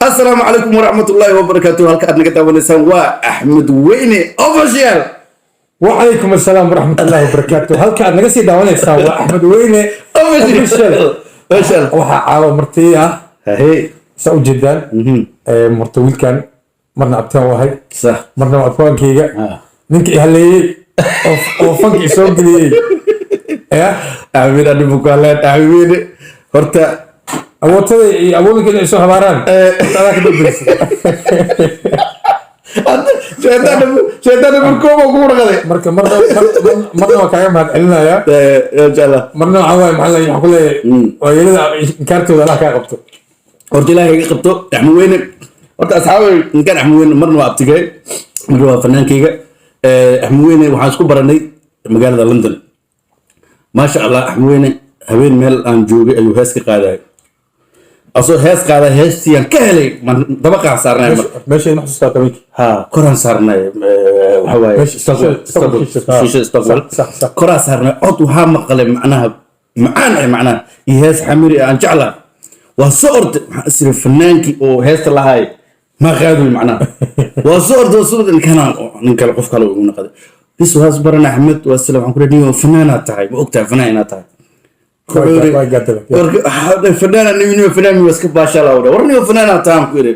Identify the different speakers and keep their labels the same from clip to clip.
Speaker 1: السلام عليكم ورحمة الله وبركاته. هلك أدنى كتاب ونسان وأحمد ويني أوفيشال.
Speaker 2: وعليكم السلام ورحمة الله وبركاته. هل كان نقصي دعواني سوا أحمد ويني
Speaker 1: أوفيشال
Speaker 2: وحا عاوة مرتية
Speaker 1: هي
Speaker 2: سعود جدا مرتويل كان مرنا أبتان وهي
Speaker 1: صح
Speaker 2: مرنا أبتان كيغا ننك إهالي وفنك إسوق لي
Speaker 1: أحمد أنا بقالات أحمد هرتا
Speaker 2: أولك إن إسوق هباران أنا كده بس
Speaker 1: شيطان بالكومة كورة كذا
Speaker 2: مرنا وكايا مهد علنا يا
Speaker 1: شاء الله
Speaker 2: مرنا عواي محلا يحكوا لي ويلد كارتو ذا لا كاي قبطو
Speaker 1: horta ilaahay iga qabto axmed weyne horta asxaabay ninkaan axmed weyne marna waa abtigay marna waa fanaankayga axmed weyne waxaan isku baranay magaalada london maasha allah axmed weyne habeen meel aan joogay ayuu hees ka qaadayay asoo hees qaaday heestiiyaan ka helay dabaqaan saarnay
Speaker 2: ماشي نحس كابيك
Speaker 1: ha koraan saarnay waxa waaye shisha Stockholm koraan saarnay cod waxaa maqlay macnaha macaan ay macnaha iyo hees xamiri aan jeclaa وصورت أسر فنانكي أو هست الله هاي ما خادوا المعنى وصورت إن كان نكال قف كلو من قدر بس وهاز برنا أحمد والسلام عليكم ديو فنانات تاعي وقتها فنانات تاعي فنان نيمي فنان مسك باشا الله ورني فنانات تاعم كوري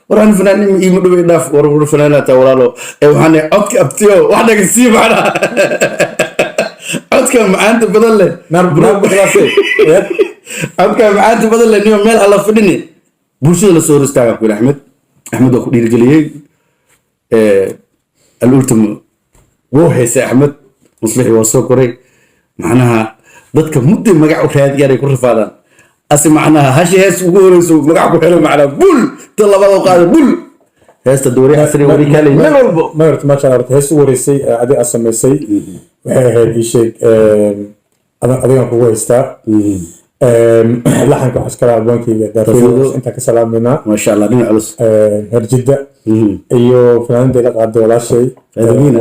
Speaker 1: وراني فنان يمدو بيداف ورغور فنانات ورالو وحنا عدك أبتيو وحنا كسيب على عدك معانت بدل
Speaker 2: نار بخلاصي
Speaker 1: عدك معانت بدل اليوم مال الله فدني بوشي لا سو رستاغ كو احمد oo dhiirgeliyay الولتم wuu heysay axmed muslix waa soo koray macnaha dadka muddo magac u raad yaray ku rafaadaan asi macnaha hashi hees ugu horeyso magac ku helo macnaha bul talabada qaado bul heesta doori asri wari kale meel walbo
Speaker 2: ما يرت ما شاء الله هيس وريسي ادي اسميسي waxay ahayd ii sheeg adigan kugu haystaa laxanka waxaa iskala albaankeyga daafeedo intaan ka salaameynaa
Speaker 1: maasha allah dhinac culus
Speaker 2: herjidda iyo fanaanada la qaada walaashay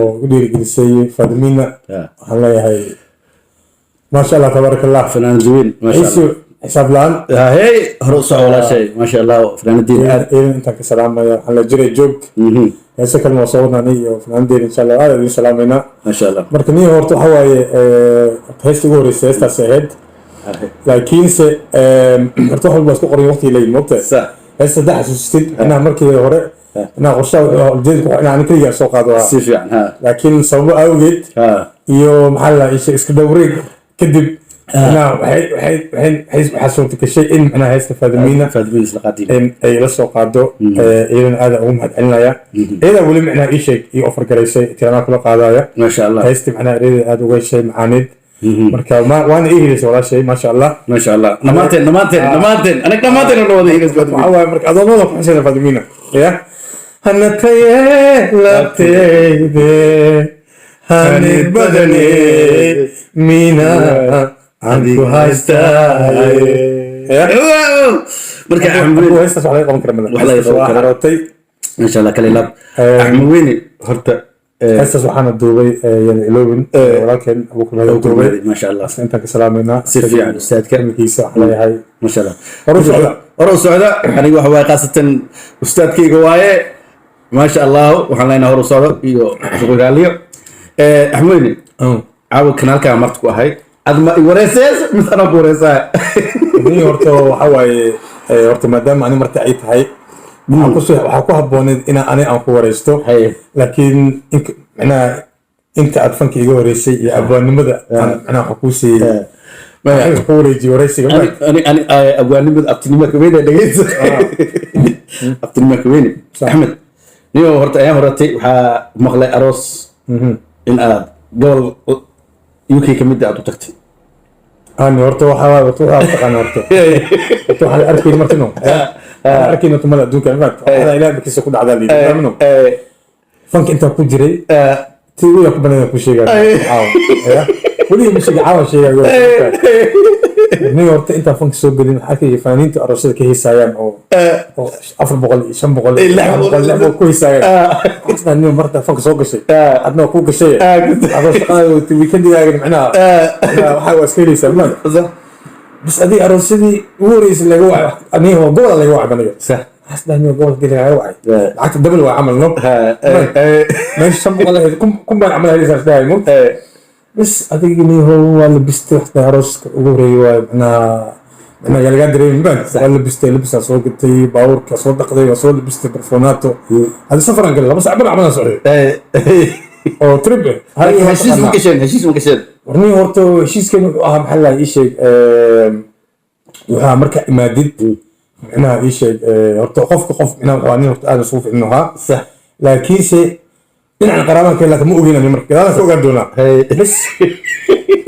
Speaker 2: oo u dhiirigelisay faadimiina waxaan leeyahay maasha allah tabaaraka allah
Speaker 1: fanaan zuweyn maasha allah
Speaker 2: xisaab la-aan
Speaker 1: hey hore u soco walaashay maasha allah fanaanadiin aad
Speaker 2: intaan ka salaamaya waxaan la jiray joog heese kalena waa soo wadnaanay iyo fanaandeena insha allah aad idin salaameynaa
Speaker 1: maasha allah
Speaker 2: marka nin horta waxa waaye heesta ugu horreysay heestaas ahayd laakiinse horta wax walba isku qoran waqti leeyahay moogta
Speaker 1: صح
Speaker 2: heesta saddex xasuustid inaa markii hore inaa qorshaha ujeedka inaa ani kaliya soo qaado
Speaker 1: si fiican ha
Speaker 2: laakiin sababo awgeed
Speaker 1: ha
Speaker 2: iyo maxaa la isha iska dhowreeg kadib inaa waxay suurta gashay in macnaha heesta faadimiina
Speaker 1: faadimiina isla qaadin
Speaker 2: in ay la soo qaado iyadana aada ugu mahad celinaya iyada weli macnaha ii sheeg iyo ofar garaysay tirana kula qaadaya
Speaker 1: maasha allah
Speaker 2: heesti macnaha iyada aada uga heshay macaaneed marka waana ii helisay walaashay maasha allah
Speaker 1: maasha allah dhamaanteen anig dhamaanteen oo wada igas baad
Speaker 2: waxaa waaye marka adoomada ku xusayna faadimiina ya hanataye labteyde hani badane mina anku haystaaye
Speaker 1: marka
Speaker 2: axmed heestaas wax laga qaban kara
Speaker 1: madan maasha allah kale laab axmed weyne horta
Speaker 2: heestaas waxaana duubay iloobin walaalkeen abuukar duubay
Speaker 1: maasha allah
Speaker 2: intaan ka salaameynaa
Speaker 1: si fiican ustaadka
Speaker 2: ilmihiisa waxaan leeyahay
Speaker 1: maasha allah
Speaker 2: hore u
Speaker 1: socda aniga waxa waaye qaasatan ustaadkayga waaye maasha allah waxaan leenahay hore u socdo iyo shukrigaaliyo axmed weyne caawa kanaalkaa marti ku ahayd adma wareesees mise anaa ku wareesaa
Speaker 2: nin horta waxa waaye horta maadaama ani marti ay tahay waxaa ku habbooneed inaa ani aan ku wareysto laakiin macnaha inta aad fanka iga horeysay iyo abwaannimada macnaha waxa kuu siiyey ku wareejiye wareysiga
Speaker 1: abwaannimada abtinimo kaweyne dhegeysa abtinimo kaweyne axmed niyo horta ayaan horatay waxaa maqlay aroos in aad gobol UK kamid aad u tagtay
Speaker 2: أنا ورتو حوالي ورتو أنا ورتو ورتو حال أركي مرتينو أركي نتو ملا دوك المات هذا إله بكيس كود عدالي منو فانك أنت كود جري تقول لك بنا كل شيء عاو وليه مش عاو شيء نيويورك أنت فانك سوق قديم حكي فانين تأرسل كه سايم أو أفر بقول شم بقول لا كوي سايم إحنا نيو مرة فانك سوق شيء عدنا كوك شيء هذا شغال ويكندي يعني معنا حاول أسكيلي سلمان بس أدي أرسلي وريس اللي هو أني هو قول اللي هو عمليه حسنا قول كده واعي عكت دبل وعمل نو ماشي سبق الله كم بان عمل هذه سرداي مو بس أديني هو اللي بيستحت عروس وغوري أنا قال قادر ينبان ولا لبس أسوقتي باور كصدق ذي وصول لبست برفوناتو هذا سفر قال له بس عبر عملنا صحيح أو تربي
Speaker 1: هاي هشيس مكشن
Speaker 2: ورني هورتو هشيس كانوا محل إيش وها مركا إمادد أنا إيش هورتو قف أنا وأنا هورتو أنا صوف إنه ها
Speaker 1: صح
Speaker 2: لكن شيء إن قرابة كلا مو بينا المركا هذا فوق الدونا بس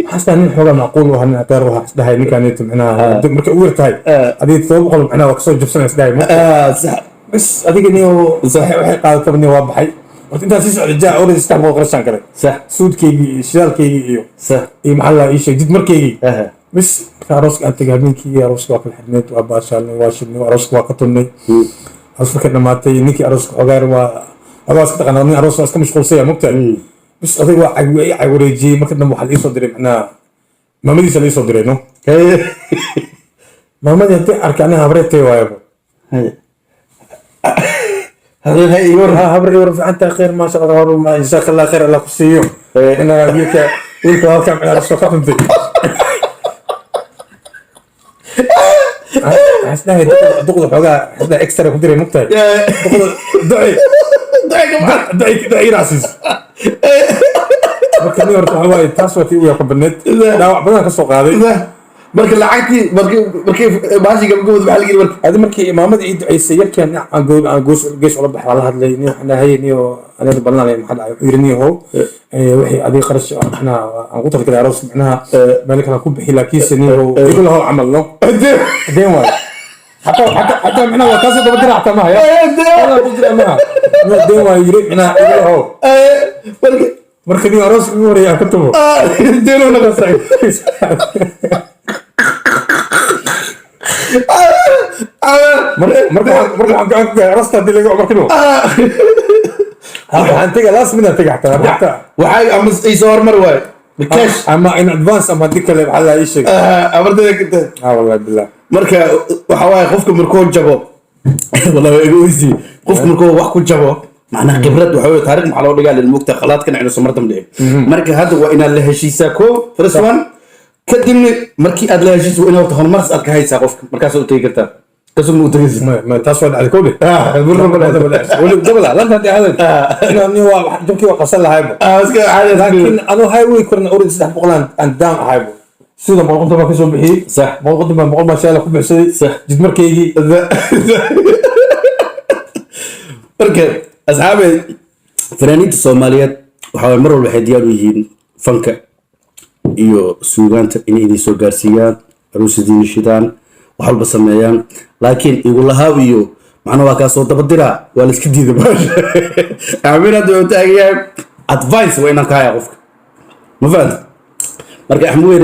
Speaker 2: حسنا إن حولا معقول وهن أتروها حسنا هاي ميكانيت معنا مركا أولت هاي هذه تصوب قلب معنا وكسر جبسنا سداي
Speaker 1: صح
Speaker 2: بس هذيك إنه صحيح وحي قاعد تبني واضحي وأنت تسمع الرجال أوريد يستحمل قرشان كذا
Speaker 1: صح
Speaker 2: سود كي شال كي
Speaker 1: صح
Speaker 2: إيه محله إيش جد مركي بس كاروسك أنت قابلين كي أروسك واكل حدنيت وأباشالني واشدني وأروسك واقتلني أروسك كنا ماتي نيكي أروسك غير أروسك تقنعني أروسك أسكت مش خلصية مقطع بس أضيع عوريجي ما كنا محل إيش صدري معنا ما مدي سلي صدري نو ما مدي أنت أركانها هبرتي ويابو هذا هي يور أنت خير ما شاء الله ما جزاك الله خير الله كسيو أنا ويلك هالكم على السوق فهمتي حسنا دقوا حاجة حسنا إكسترا كدير مقطع دعي راسيس marka niyo horta waxa taaswati u yaqaan banad dhaawac badan ka soo qaaday
Speaker 1: marka lacagti markii baashiga gubad waxa la yiri
Speaker 2: hada markii imaamada ciid ay sayirkan aan goos wala baxay wala hadlay niyo xana hayniyo anada balnaa maxad ay yirniyo wixii adii qarash xana aan ku tarkay aroos macnaha malika ku bixi laakiin saniyo igu laho amalno deen waay حتى معنا وكاسة بدر حتى ما هي والله بدر ما دين وايري معنا إله مركني أروس يوري يا كتبه دينه نقصي مركن أروس تدي لي مركنه أنت خلاص من أنت حتى
Speaker 1: وحاي أمس يصور مرواي
Speaker 2: بكاش أما إن أدفانس أما ديك اللي على أي شيء
Speaker 1: أبردك أنت
Speaker 2: والله بالله
Speaker 1: marka waxa waay qofka markuu jabo wallahi egoisi qofka markuu wax ku jabo macnaha khibrad waxa weey taariikh maxaa loo dhigaa lil mugta khalaadkan aynu soo martam dhig marka hadda waa inaad la heshiisaa ko first one kadibna markii aad la heshiiso waa inaad horumar aad ka haysaa qofka markaas oo tagi kartaa kaso muu tagaysi
Speaker 2: ما تصل على كوبي ولو قبل لا انت هذا انه هو جبكي وقصل لها لكن انا هاي وي كنا اوريد 3 بقلان ان دام هاي سيده بقول ما كسو بخي
Speaker 1: صح
Speaker 2: بقول ما شاء الله ku bixisay
Speaker 1: صح
Speaker 2: jid markaygi
Speaker 1: marka asxaabay fanaaniinta Soomaaliyeed waxa mar walba waxay diyaar u yihiin fanka iyo suugaanta in ay soo gaarsiiyaan aroosadiina shidaan wax walba sameeyaan laakiin igu lahaa iyo macnaha waa ka soo dabadira waa la iska diiday baasha aamina doo taagay advice waa inaan ka hayo qofka ma fahanti marka axmuud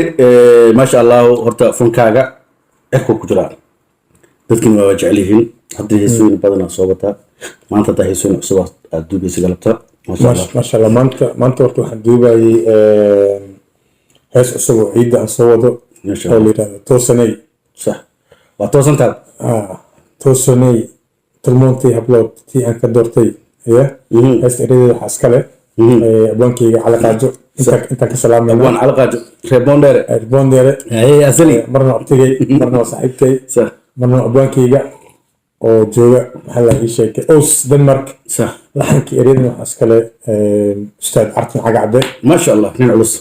Speaker 1: ma sha Allah horta fankaaga eeko ku jira dadkina waa jecel yihiin hadda heesooyin badan soo wata maanta taa heesooyin cusub aad duubaysa galabta
Speaker 2: ما شاء الله maanta horta waxaan duubayay hees cusub oo ciida aan soo wado
Speaker 1: ما شاء الله
Speaker 2: toosanay
Speaker 1: صح وتوصلت
Speaker 2: toosanay talmoontii hablood tii aan ka doortay hees ereyada waxaa iskale abwaankayga calaqaajo intaan ka salaamayna
Speaker 1: abwaan calaqaajo
Speaker 2: reebondere
Speaker 1: هي أصلي
Speaker 2: marna abtigay marna saaxiibkay
Speaker 1: صح
Speaker 2: marna abwaankayga oo jooga maxaa la ii sheegay os denmark
Speaker 1: صح
Speaker 2: laxankii ereyada waxaa iskale ustaad cartan cagacde
Speaker 1: ما شاء الله من علوس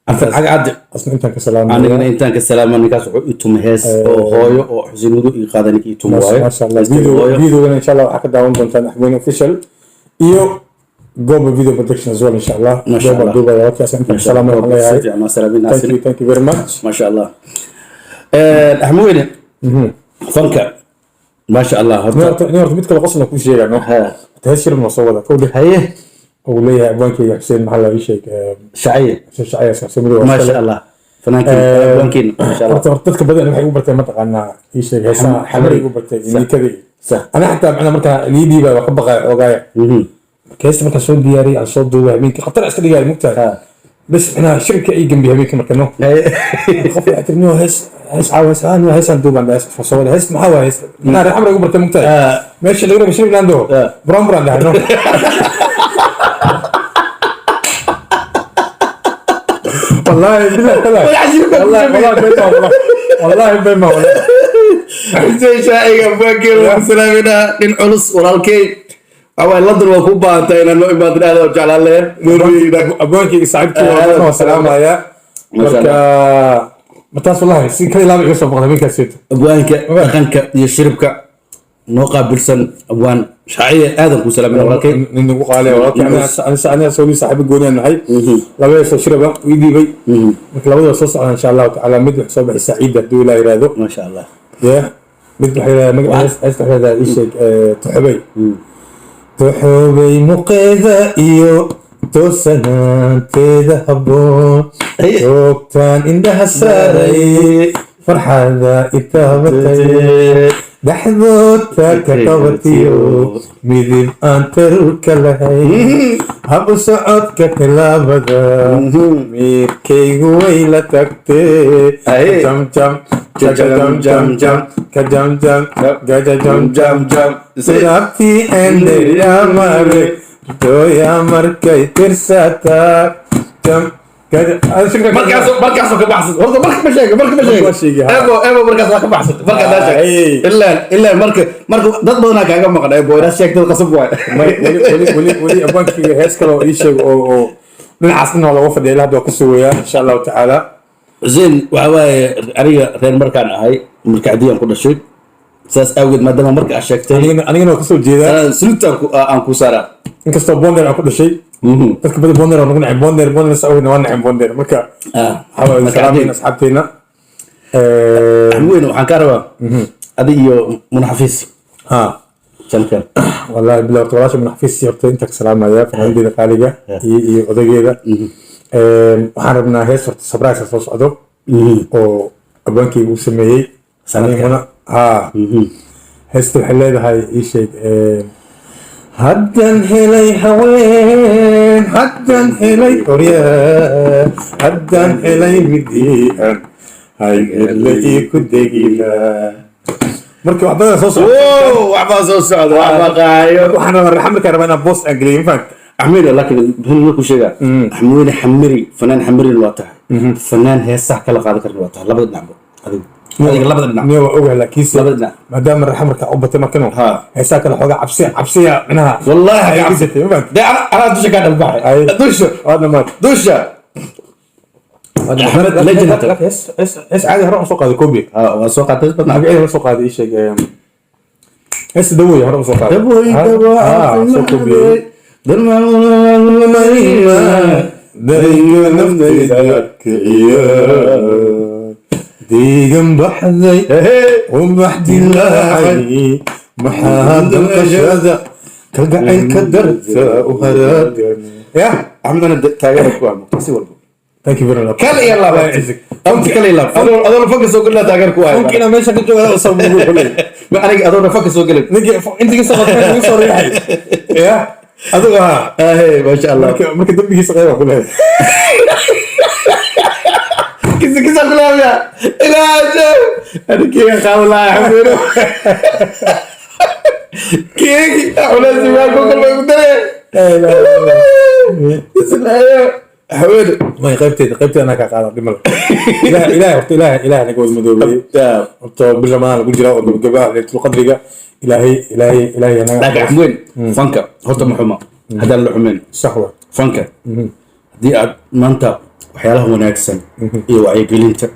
Speaker 1: أنت عاد
Speaker 2: asna intaan ka salaamayna
Speaker 1: أنا إنتان كسلام أنا كاس يتم هيس أو هايو أو حزين ودو يقادني يتم واي
Speaker 2: ما شاء الله فيديو إن شاء الله أكيد داون دونتان أحمد official إيو جوب فيديو برودكشن زول إن شاء الله
Speaker 1: ما شاء الله
Speaker 2: دوبا يا وقت أسمع السلام عليكم
Speaker 1: مع السلامة
Speaker 2: thank you very much
Speaker 1: ما شاء الله أحمد فنكا ما شاء الله
Speaker 2: نورت متكل قصنا كل شيء يعني تهشر المصور كله
Speaker 1: هي
Speaker 2: وليه أبوانك حسين محل أي شيء
Speaker 1: شعية
Speaker 2: شعية
Speaker 1: ما شاء الله فنانك بانكين ما شاء الله
Speaker 2: تذكر بدأ أنا حيقول برتين منطقة أنا أي شيء هسا حمري يقول برتين يعني كذي
Speaker 1: صح
Speaker 2: أنا حتى أنا مركا ليدي بقى وقاية كيس مركا صوت دياري على صوت دوا مين خطر عسكري دياري مقتل بس أنا شركة أي جنبي هبيك مركا نو خفي أعتبرني هس هيس عاوز انا هيس ندوب عند هيس فصول هيس ما هو هيس انا رح امرك برت مقتل ماشي اللي قرب شرب عنده برامبر عنده والله والله بما
Speaker 1: زي شايق بكر سلامنا من علص ورالكي أول لندن وكوبا أنت إلى نوع ما تنال وجعل الله
Speaker 2: أبوانك صاحبتي والسلام عليا متاس والله كل لا يوسف بغض منك سيت
Speaker 1: أبوانك خنك يشربك نوقع بلسن أبوان شاعية آدم وسلامنا ورالكي
Speaker 2: إنه قال ورالكي أنا سوي صاحب الجوني أنا هاي لا بس شربه ويدي بي مثل لو صوص إن شاء الله تعالى مدح صبح سعيدة دولا يرادو
Speaker 1: ما شاء الله
Speaker 2: يا مدح هذا الشيء تحبي تحبي مقيدة إيو توسنان تيدا هبون توقتان إندها ساري فرحة ذا إتابتي دحذوتا كتابتيو مذيب أنتر كلهي هبو سعود كتلابدا ميركي ويلا تكتي جم جم جم جم جم كجم جم جم جم جم سرابتي اندر يا مارك تو يا مركي ترساتا جم
Speaker 1: مركز كبحث والله مركز مشاكل ايوه مركز كبحث مركز الا مركز dad badan kaaga maqan ay booyna sheegtay qasab waay
Speaker 2: wali abankiga hees kale oo ii sheeg oo dhinacaasna lagu fadhiyo hadda ku suuyaa insha Allah taala
Speaker 1: زين وحواي aniga reer markaan ahay markaadiyaan ku dhashay saas awgeed maadaama marka aad sheegtay
Speaker 2: anigana ka soo jeedaa
Speaker 1: suluta aan ku saaraa
Speaker 2: inkastoo bonder aan ku dhashay dadka badan bonder oo nagu nacay bonder saawina waan nacay bonder marka xawaa salaamina asxaabteena
Speaker 1: weyn waxaan ka rabaa adi iyo munaxafiis jankan
Speaker 2: wallahi bilaa tawaash munaxafiis yorta inta salaamaya fanaandeeda qaaliga iyo odageeda waxaan rabnaa hees horta sabraasa soo socdo oo abaankii uu sameeyey sanadkana heesta waxay leedahay ii sheeg haddan helay haween haddan helay qoryaa haddan helay midiian haygedla ii ku degila marka waxbada soo socdo
Speaker 1: waxbaa soo socdo waxbaa qaayo
Speaker 2: waxaan rabaa raxmarkaan rabaa inaan boos aan geliyo ma fahamta
Speaker 1: أحمد لكن هل يكون شيء أحمد حمري فنان حمري الواتح فنان هي صح كلا قاعد كر الواتح لابد نعمه هذه لابد نعمه
Speaker 2: نيو أوجه لكيس
Speaker 1: لابد نعم
Speaker 2: ما دام الرحمة كعبة ما كانوا هي ساكن الحوجة عبسية منها
Speaker 1: والله
Speaker 2: عبسية
Speaker 1: ده أنا دوش قاعد البحر دوش
Speaker 2: هذا ما
Speaker 1: دوش أحمد لجنة
Speaker 2: إيش عادي هروح سوق هذا كوبي
Speaker 1: وسوق هذا
Speaker 2: نعم إيه سوق هذا إيش إيش دوي هروح سوق هذا
Speaker 1: دوي
Speaker 2: سوق كوبي ديقن بحذي وبحدي الله محاد القشادة كالقعين كدرت وهراد يا
Speaker 1: أحمد أنا تاجرك وعمو تسي والله
Speaker 2: Thank you very much.
Speaker 1: كلا يلا الله يعزك أنت كلا يلا أنا فوكس وقول له تاجرك واحد
Speaker 2: ممكن أنا ماشي كنت أقول أصلا بقول كله
Speaker 1: ما أنا فوكس وقول لك
Speaker 2: نجي أنت كيس صغير كيس صغير يا أدوها
Speaker 1: ما شاء الله
Speaker 2: ممكن دمي صغير أقول هذا
Speaker 1: كيس أقول هذا لا شوف أنا كيف أقول يا حبيبي كيك أقول زمان كل ما يقول لا حبيبي
Speaker 2: ما قيبتي أنا كقاعد بمل إله نقول مدوبي بالجمال بالجراء بالجبال للقدرة إلهي أنا
Speaker 1: لكن حموين فانكا هرت محمد هذا اللحمين
Speaker 2: صحوة
Speaker 1: فانكا دي ما أنت وحيالها وناكسن إيوه وعي قلنت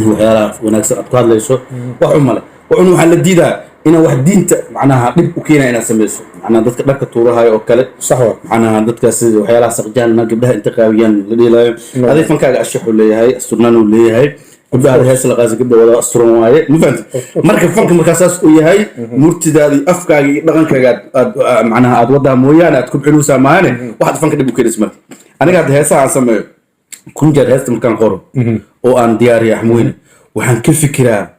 Speaker 1: وحيالها وناكسن أبقاد ليسو وحمله وعنو حال الديدة إنا واحد دينت معناها دب وكينا إنا سميسو معناها دتك لك الطورة هاي أوكلت
Speaker 2: صحوة
Speaker 1: معناها دتك سيد وحيالها سقجان ما قبلها انتقاويا لدي لا هذه فانكا أشيح اللي هاي السرنان اللي هاي قبلها هاي سلقاسي قبل ولا أسطرون واي مفهمت مركب فانك مركاساس وياهاي مرتدى أفكاري لغنك معناها أتوضع مويانا تكون حلوسة معانا واحد فانك دبو كده اسمه أنا قاعد هيسا عن سمي كون جاد هيستا مكان خورو وأن دياري أحموين وحن كل فكرة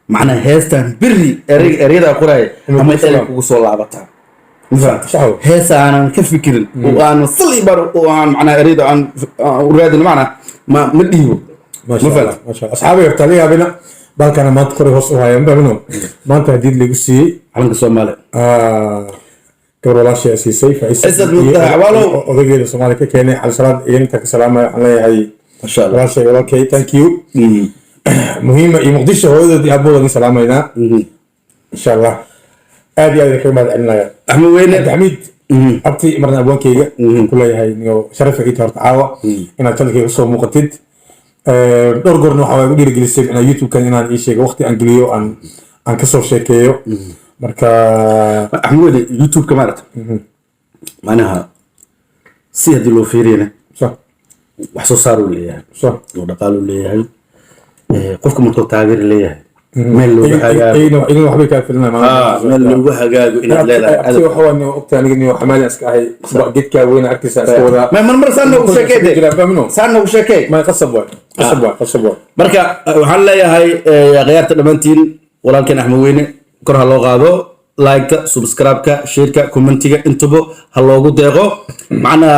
Speaker 1: معناها هيستا بري أريد أقرأي أما يسألك وصول لعبتها مفهمت هيستا أنا كل فكرة وأنا صلي بار وأنا معناها أريد أن أريد المعنى ما مديه
Speaker 2: ما شاء الله أصحابي يفتاليها بنا balkana maanta koray hoos u haya mabino maanta hadii lagu siiyey
Speaker 1: calanka Soomaaliya
Speaker 2: gabar walaashay siisay
Speaker 1: Isad Muntaha Cawaalo
Speaker 2: odageeda Soomaaliya ka keenay cali salaad iyo inta ka salaamay aan leeyahay
Speaker 1: masha Allah
Speaker 2: walaashay walaalkay thank you muhiima iyo muqdisho hooyadeedii aboodan salaamayna insha Allah aad iyo aad ka mahad celinaya
Speaker 1: Axmed Weyne
Speaker 2: Xamiid abti marna aboonkayga ku leeyahay niyo sharaf ay tahay caawa inaad talkayga soo muuqatid dhowr goorna waxa ay u dhiirigelisay inaan YouTube-kan inaan ii sheego waqti aan geliyo aan ka soo sheekeeyo marka
Speaker 1: Axmed Weyne YouTube-ka maarata macnaha si hadii loo fiiriyana wax soo saar uu leeyahay oo dhaqaale uu leeyahay qofka markuu taageer leeyahay meel loo hagaago
Speaker 2: ayna waxbay ka filnaa
Speaker 1: meel loo hagaago inaad leedahay
Speaker 2: aad waxa waan ogtaa aniga niyo xamaali iska ahay geedka weyn arkiisa iska wada
Speaker 1: ma mar saano u sheekay saano u sheekay
Speaker 2: ma qasab
Speaker 1: marka waxaan leeyahay qiyaarta dhamaantiin walaalkeen Axmed Weyne kor ha loo qaado like subscribe share commentiga intuba ha loogu deeqo macna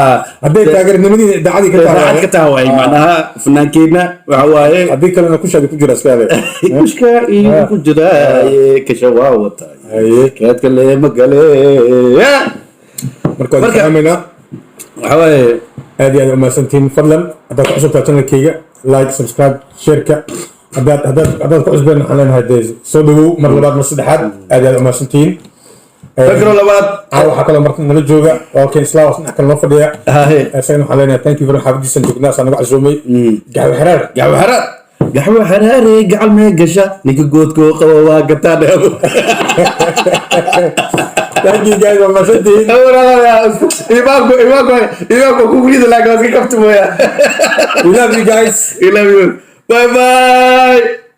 Speaker 2: haday taageernimadiina daacadii
Speaker 1: ka tahay macnaha fanaankeenna waxa waaye
Speaker 2: hadii kalena ku shaadi ku jira iskaade
Speaker 1: kushka iyo ku jira ka shawaawata kaadka le magale
Speaker 2: marka waxaamina
Speaker 1: waxa waaye
Speaker 2: aad iyo aad u maasantiin fadlan hadda ku cusubtaa channelkayga like subscribe share haddaad ku cusbeen waxaan leenahay soo dhawow mar labaad mar saddexaad aad aad u mahadsantihiin
Speaker 1: فكرة لبعض
Speaker 2: waxaa kaloo marka nala jooga walaalkeen islaawas dhinac kale noo fadhiya isagana waxaan leenahay thank you very much xaafadiisan joognaa saa nagu casuumay gaxwo xaraar
Speaker 1: قحوة حراري قعل ما يقشى نيكي قوتكو قوة واقتان
Speaker 2: thank you guys waa mahadsantihiin
Speaker 1: إمامكو كوكريد لك وكي كفتمو يا
Speaker 2: we love you guys
Speaker 1: I love you bye bye